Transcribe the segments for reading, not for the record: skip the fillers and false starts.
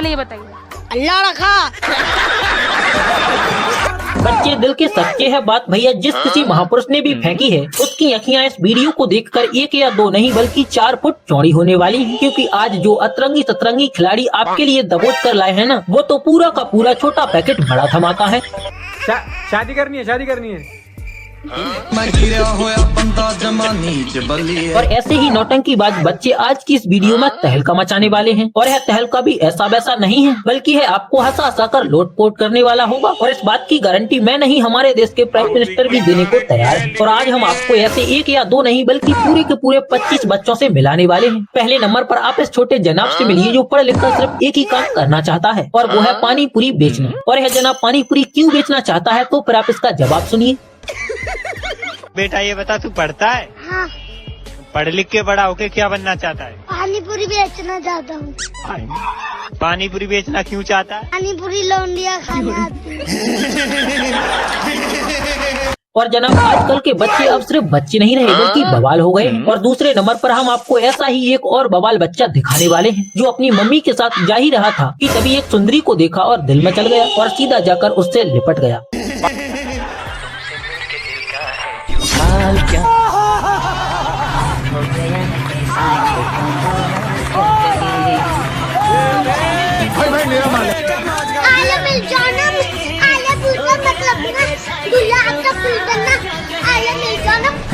पहले ये बताइए। अल्लाह रखा। बच्चे दिल के सच्चे हैं बात भैया, जिस किसी महापुरुष ने भी फेंकी है उसकी अखियां इस वीडियो को देखकर 1 या 2 नहीं बल्कि 4 फुट चौड़ी होने वाली हैं, क्योंकि आज जो अतरंगी सतरंगी खिलाड़ी आपके लिए दबोच कर लाए हैं ना, वो तो पूरा का पूरा छोटा पैकेट बड़ा धमाका है। शादी करनी है, शादी करनी है। और ऐसे ही नौटंकीबाज बच्चे आज की इस वीडियो में तहलका मचाने वाले हैं, और यह तहलका भी ऐसा वैसा नहीं है बल्कि है आपको हंसा हंसा कर लोटपोट करने वाला होगा। और इस बात की गारंटी मैं नहीं, हमारे देश के प्राइम मिनिस्टर भी देने को तैयार है। और आज हम आपको ऐसे 1 या 2 नहीं बल्कि पूरे के पूरे 25 बच्चों से मिलाने वाले हैं। पहले नंबर पर आप इस छोटे जनाब से मिलिए जो पढ़ लिख कर सिर्फ एक ही काम करना चाहता है, और वो है पानी पूरी बेचना। और यह जनाब पानी पूरी क्यों बेचना चाहता है, तो फिर आप इसका जवाब सुनिए। बेटा ये बता, तू पढ़ता है? हाँ। पढ़ लिख के बड़ा होके क्या बनना चाहता है? पानी पूरी बेचना चाहता हूँ। पानी पूरी बेचना क्यों चाहता है? पानी पूरी लौंडिया खाना आती है। और जनाब आजकल के बच्चे अब सिर्फ बच्चे नहीं रहे बल्कि बवाल हो गए। और दूसरे नंबर पर हम आपको ऐसा ही एक और बवाल बच्चा दिखाने वाले हैं, जो अपनी मम्मी के साथ जा ही रहा था कि तभी एक सुंदरी को देखा और दिल में चल गया और सीधा जाकर उससे लिपट गया।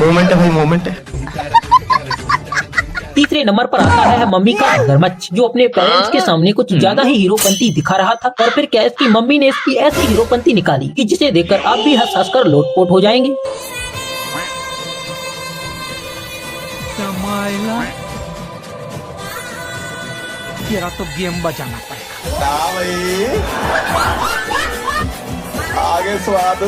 मोमेंट है भाई, मोमेंट है। तीसरे नंबर पर आता है मम्मी का मगरमच्छ, जो अपने पेरेंट्स के सामने कुछ ज्यादा ही हीरोपंती दिखा रहा था। और फिर क्या इसकी मम्मी ने इसकी ऐसी हीरोपंती निकाली कि जिसे देखकर आप भी हंस हंस कर लोटपोट हो जाएंगे। तेरा तो गेम बचाना पड़ेगा। आगे स्वाद।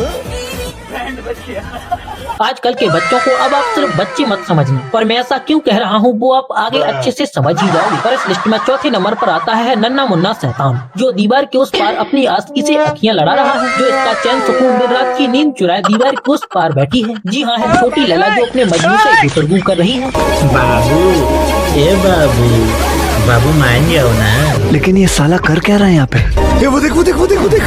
आजकल के बच्चों को अब आप सिर्फ बच्चे मत समझना, पर मैं ऐसा क्यों कह रहा हूँ वो आप आगे अच्छे से समझ ही जाओगे। और इस लिस्ट में चौथे नंबर पर आता है नन्ना मुन्ना शैतान, जो दीवार के उस पार अपनी आस्की से अखियां लड़ा रहा है, जो इसका चैन सुकून दिन रात की नींद चुराए दीवार के उस पार बैठी है। जी हाँ, है छोटी लला जो अपने मजनू से गुफ्तगू कर रही है। बाबू, ए बाबू, बाबू मान जाओ ना। लेकिन ये साला कर क्या रहा है यहाँ पे? ये वो देख, वो देख, वो देख, वो देख।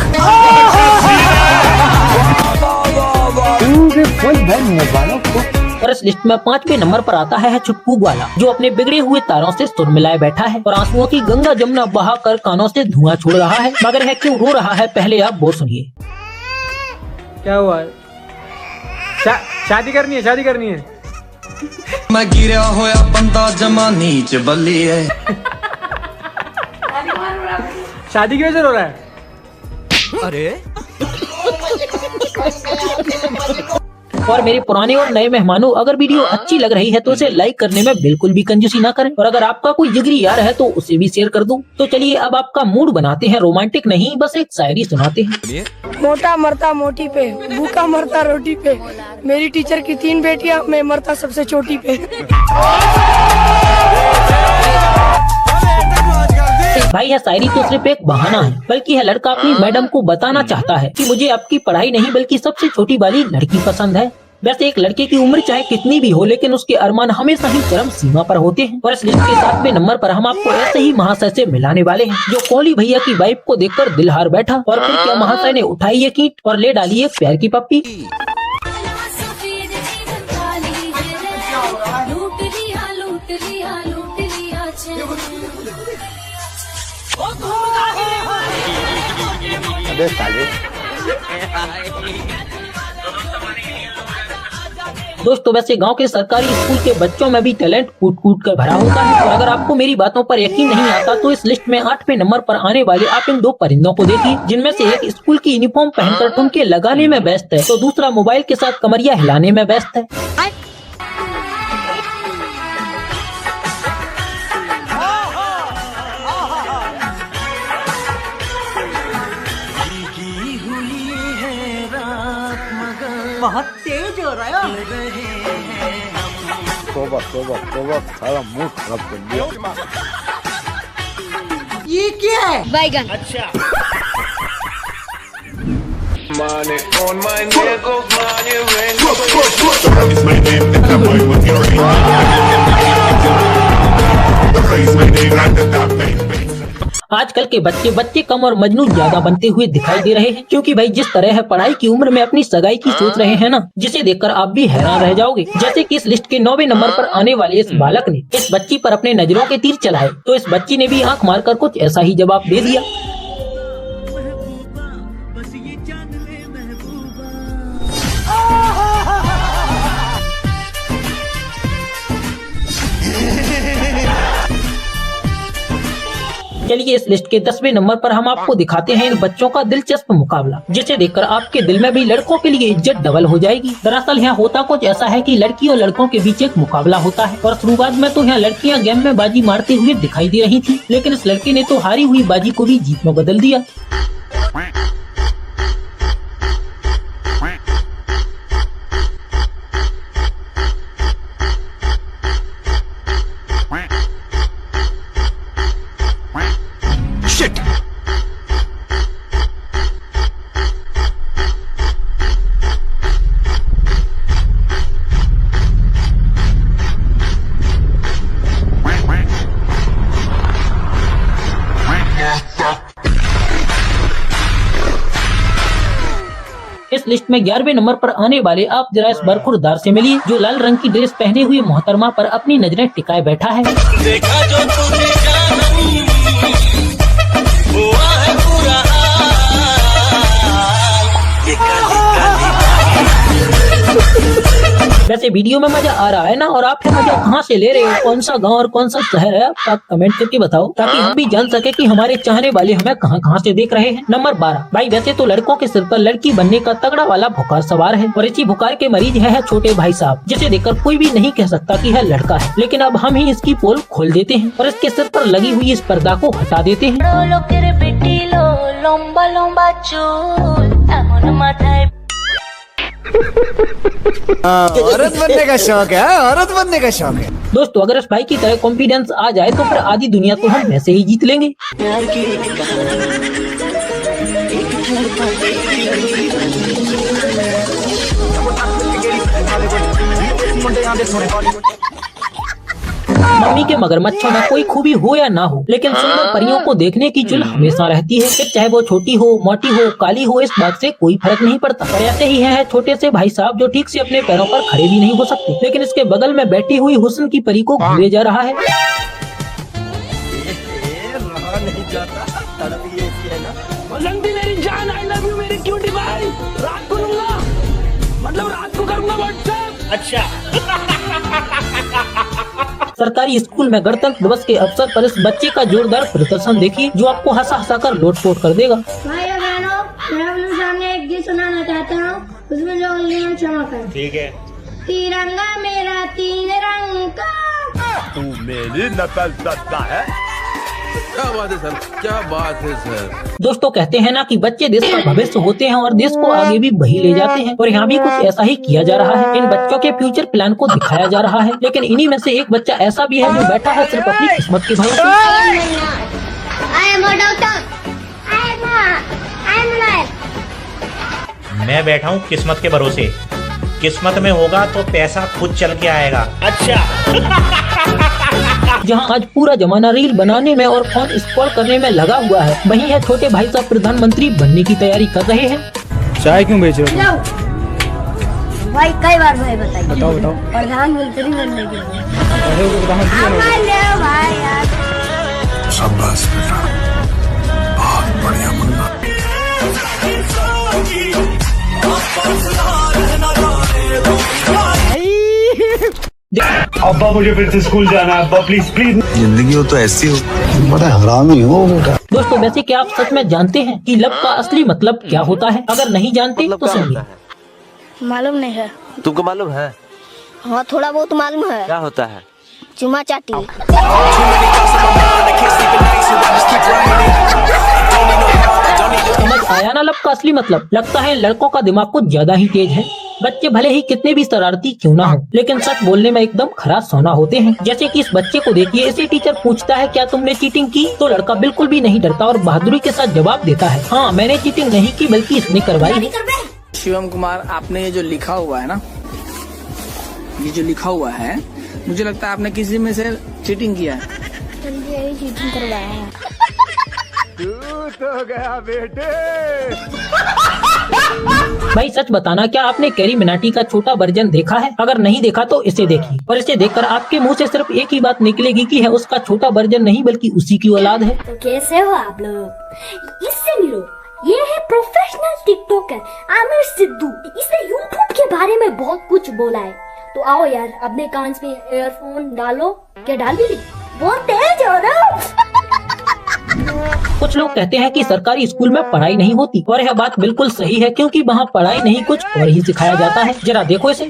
और इस लिस्ट में 5वें नंबर पर आता है छुटकू वाला, जो अपने बिगड़े हुए तारों से सुर मिलाए बैठा है और आंसुओं की गंगा जमुना बहा कर कानों से धुआं छोड़ रहा है। मगर है क्यों रो रहा है, पहले आप वो सुनिए। क्या हुआ? शादी करनी है, शादी करनी है। मैं गिरा होया बंदा जमा नीच बल्ली है। शादी की वजह से रो रहा है? अरे और मेरे पुराने और नए मेहमानों, अगर वीडियो अच्छी लग रही है तो उसे लाइक करने में बिल्कुल भी कंजूसी ना करें, और अगर आपका कोई जिगरी यार है तो उसे भी शेयर कर दो। तो चलिए अब आपका मूड बनाते हैं, रोमांटिक नहीं बस एक शायरी सुनाते हैं। मोटा मरता मोटी पे, भूखा मरता रोटी पे, मेरी टीचर की 3 बेटियां, मैं मरता सबसे चोटी पे। भाई यह शायरी तो सिर्फ एक बहाना है, बल्कि यह लड़का अपनी मैडम को बताना चाहता है कि मुझे आपकी पढ़ाई नहीं बल्कि सबसे छोटी वाली लड़की पसंद है। वैसे एक लड़के की उम्र चाहे कितनी भी हो, लेकिन उसके अरमान हमेशा ही चरम सीमा पर होते हैं। और इस लिस्ट के 7वें नंबर पर हम आपको ऐसे ही महाशय से मिलाने वाले हैं, जो कोहली भैया की वाइफ को देखकर दिल हार बैठा। और फिर क्या महाशय ने उठाई ये कीट और ले डाली एक प्यार की पप्पी। दोस्तों वैसे गांव के सरकारी स्कूल के बच्चों में भी टैलेंट कूट कूट कर भरा होता है। और अगर आपको मेरी बातों पर यकीन नहीं आता तो इस लिस्ट में 8वें नंबर पर आने वाले आप इन 2 परिंदों को देखिए, जिनमें से एक स्कूल की यूनिफॉर्म पहनकर ठुमके लगाने में व्यस्त है, तो दूसरा मोबाइल के साथ कमरिया हिलाने में व्यस्त है। बहुत तेज हो रहा है। तोबा तोबा तोबा, सारा मूड खराब कर दिया। ये क्या है? बैगन। अच्छा। Money on my neck, money ring. It's my name, that the boy was your ring. Raise my name, right at that baby. आजकल के बच्चे कम और मजनू ज्यादा बनते हुए दिखाई दे रहे हैं, क्योंकि भाई जिस तरह है पढ़ाई की उम्र में अपनी सगाई की सोच रहे हैं ना, जिसे देखकर आप भी हैरान रह जाओगे। जैसे कि इस लिस्ट के 9वें नंबर पर आने वाले इस बालक ने इस बच्ची पर अपने नजरों के तीर चलाए, तो इस बच्ची ने भी आंख मारकर कुछ ऐसा ही जवाब दे दिया। चलिए इस लिस्ट के 10वें नंबर पर हम आपको दिखाते हैं इन बच्चों का दिलचस्प मुकाबला, जिसे देखकर आपके दिल में भी लड़कों के लिए इज्जत डबल हो जाएगी। दरअसल यहाँ होता कुछ ऐसा है कि लड़की और लड़कों के बीच एक मुकाबला होता है, और शुरुआत में तो यहाँ लड़कियाँ गेम में बाजी मारते हुए दिखाई दे रही थी, लेकिन इस लड़के ने तो हारी हुई बाजी को भी जीत में बदल दिया। इस लिस्ट में 11वें नंबर पर आने वाले आप जरा इस बरखुरदार से मिलिए, जो लाल रंग की ड्रेस पहने हुए मोहतरमा पर अपनी नजरें टिकाए बैठा है। देखा जो तूने हुआ है पूरा वैसे वीडियो में मजा आ रहा है ना, और आप ये मजा कहाँ से ले रहे हो, कौन सा गांव और कौन सा शहर है, आप कमेंट करके बताओ, ताकि हम भी जान सके कि हमारे चाहने वाले हमें कहाँ कहाँ से देख रहे हैं। नंबर 12। भाई वैसे तो लड़कों के सिर पर लड़की बनने का तगड़ा वाला बुखार सवार है, और इसी बुखार के मरीज है छोटे भाई साहब, जिसे देखकर कोई भी नहीं कह सकता कि यह लड़का है। लेकिन अब हम ही इसकी पोल खोल देते हैं और इसके सिर पर लगी हुई इस पर्दा को हटा देते हैं। औरत बनने का शौक है, औरत बनने का शौक है। दोस्तों अगर इस भाई की तरह कॉन्फिडेंस आ जाए तो फिर आधी दुनिया तो हम वैसे ही जीत लेंगे। मम्मी के मगरमच्छों में कोई खूबी हो या ना हो, लेकिन सुंदर परियों को देखने की चुल हमेशा रहती है, फिर चाहे वो छोटी हो, मोटी हो, काली हो, इस बात से कोई फर्क नहीं पड़ता। और ऐसे ही है छोटे से भाई साहब जो ठीक से अपने पैरों पर खड़े भी नहीं हो सकते, लेकिन इसके बगल में बैठी हुई हुस्न की परी को घूरे जा रहा है। मेरी जान, आई लव यू मेरी क्यूटी भाई, रात को लूंगा, मतलब रात को करूंगा व्हाट्सएप। अच्छा सरकारी स्कूल में गणतंत्र दिवस के अवसर पर इस बच्चे का जोरदार प्रदर्शन देखिए, जो आपको हंसा हंसा कर लोट-पोट कर देगा। भाई बहनों, मैं अपने सामने एक गीत सुनाना चाहता हूँ, उसमें जो उंगलियां चमक है। ठीक है। तिरंगा मेरा 3 रंग का। तू मेरी नकल करता है। क्या बात है सर, क्या बात है सर। दोस्तों कहते हैं ना कि बच्चे देश का भविष्य होते हैं और देश को आगे भी वही ले जाते हैं, और यहाँ भी कुछ ऐसा ही किया जा रहा है। इन बच्चों के फ्यूचर प्लान को दिखाया जा रहा है, लेकिन इन्हीं में से एक बच्चा ऐसा भी है जो बैठा है सिर्फ अपनी किस्मत के भरोसे। मैं बैठा हूँ किस्मत के भरोसे, किस्मत में होगा तो पैसा खुद चल के आएगा। अच्छा जहां आज पूरा जमाना रील बनाने में और फोन स्क्रॉल करने में लगा हुआ है, वहीं है छोटे भाई साहब प्रधानमंत्री बनने की तैयारी कर रहे हैं। चाय क्यों बेच रहे हो? भाई कई बार भाई बताइए। बताओ बताओ। प्रधानमंत्री बनने के लिए भाई यार। शाबाश बेटा, बहुत बढ़िया मुन्ना। अब्बा मुझे फिर से स्कूल जाना है, अब्बा प्लीज प्लीज। जिंदगी हो तो ऐसी हो, बड़ा हरामी हो बेटा। दोस्तों वैसे क्या आप सच में जानते हैं कि लब का असली मतलब क्या होता है? अगर नहीं जानते तो सुनिए। मालूम नहीं है। तुमको मालूम है? हाँ थोड़ा बहुत मालूम है। क्या होता है? चुमा चाटी। समझ आया ना लब का असली मतलब? लगता है लड़कों का दिमाग कुछ ज्यादा ही तेज है। बच्चे भले ही कितने भी शरारती क्यों ना हो, लेकिन सच बोलने में एकदम खरा सोना होते हैं। जैसे कि इस बच्चे को देखिए, इसे टीचर पूछता है क्या तुमने चीटिंग की, तो लड़का बिल्कुल भी नहीं डरता और बहादुरी के साथ जवाब देता है, हाँ मैंने चीटिंग नहीं की बल्कि इसने करवाई है। शिवम कुमार, आपने ये जो लिखा हुआ है ना, ये जो लिखा हुआ है, मुझे लगता है आपने किसी में से चीटिंग किया है। चीटिंग करवाया है। तू तो गया बेटे। भाई सच बताना, क्या आपने कैरी मिनाटी का छोटा वर्जन देखा है? अगर नहीं देखा तो इसे देखिए, और इसे देखकर आपके मुंह से सिर्फ एक ही बात निकलेगी कि है उसका छोटा वर्जन नहीं बल्कि उसी की औलाद है। तो कैसे हो आप लोग? इससे मिलो, ये है प्रोफेशनल टिकटॉकर आमिर सिद्धू। इसने यूट्यूब के बारे में बहुत कुछ बोला है। तो आओ यार, अपने कान में ईयरफोन डालो। क्या डाल भी ली? बहुत तेज हो रहा। कुछ लोग कहते हैं कि सरकारी स्कूल में पढ़ाई नहीं होती, और यह बात बिल्कुल सही है, क्योंकि वहाँ पढ़ाई नहीं कुछ और ही सिखाया जाता है। जरा देखो इसे।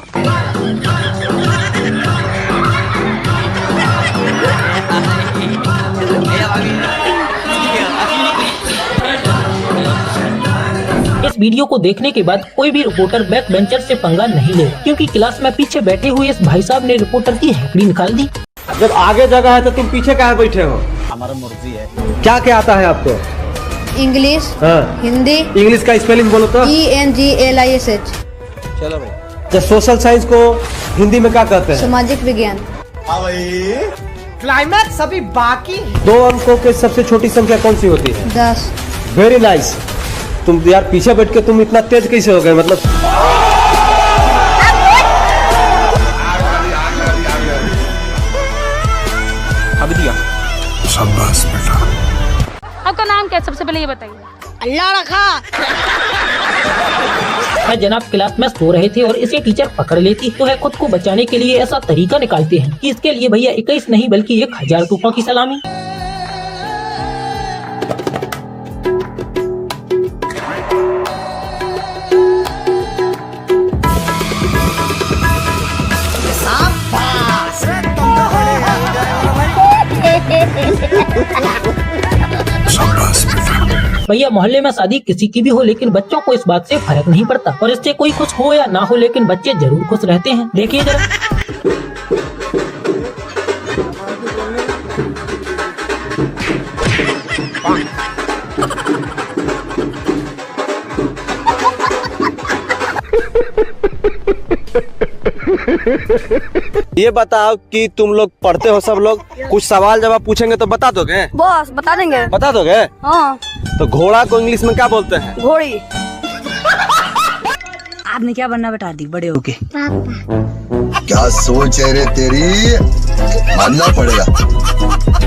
इस वीडियो को देखने के बाद कोई भी रिपोर्टर बैक बेंचर से पंगा नहीं ले, क्योंकि क्लास में पीछे बैठे हुए इस भाई साहब ने रिपोर्टर की हैकड़ी निकाल दी। जब आगे जगह है तो तुम पीछे काहे बैठे हो? हमारा मर्जी है। क्या क्या आता है आपको? इंग्लिश, हाँ। हिंदी। इंग्लिश का स्पेलिंग बोलो तो। ENGLISH। चलो भाई। जब सोशल साइंस को हिंदी में क्या कहते हैं? सामाजिक विज्ञान। क्लाइमैक्स अभी बाकी। 2 अंकों के सबसे छोटी संख्या कौन सी होती है? 10। Very nice. तुम यार पीछे बैठ के तुम इतना तेज कैसे हो गए? मतलब अभी दिया। शाबाश बेटा। आपका नाम क्या है? सबसे पहले ये बताइए। अल्लाह रखा। है जनाब क्लास में सो रहे थे और इसे टीचर पकड़ लेती तो है खुद को बचाने के लिए ऐसा तरीका निकालते हैं कि इसके लिए भैया 21 नहीं बल्कि 1000 तोपों की सलामी। भैया मोहल्ले में शादी किसी की भी हो, लेकिन बच्चों को इस बात से फर्क नहीं पड़ता, और इससे कोई खुश हो या ना हो लेकिन बच्चे जरूर खुश रहते हैं। देखिए जरा। ये बताओ कि तुम लोग पढ़ते हो सब लोग, कुछ सवाल जवाब पूछेंगे तो बता दोगे? बॉस बता देंगे। बता दोगे? हाँ। तो घोड़ा को इंग्लिश में क्या बोलते हैं? घोड़ी। आपने क्या बनना बेटा दी बड़े होके? क्या सोच है रे तेरी, मानना पड़ेगा।